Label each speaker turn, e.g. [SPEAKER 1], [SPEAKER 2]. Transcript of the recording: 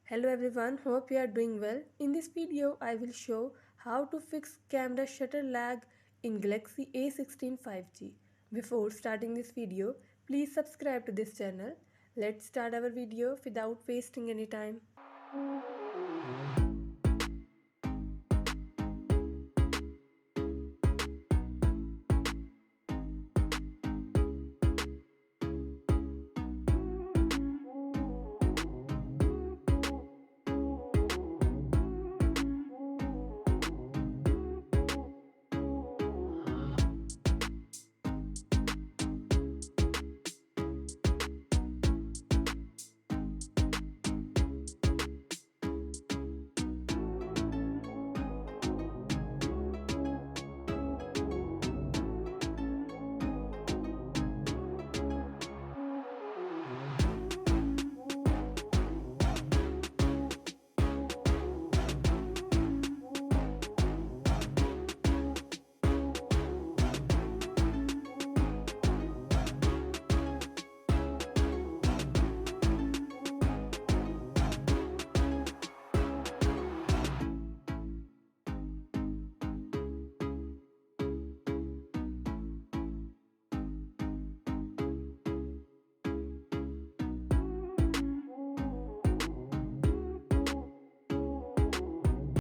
[SPEAKER 1] Hello everyone, hope you are doing well. In this video, I will show how to fix camera shutter lag in Galaxy A16 5G. Before starting this video, please subscribe to this channel. Let's start our video without wasting any time.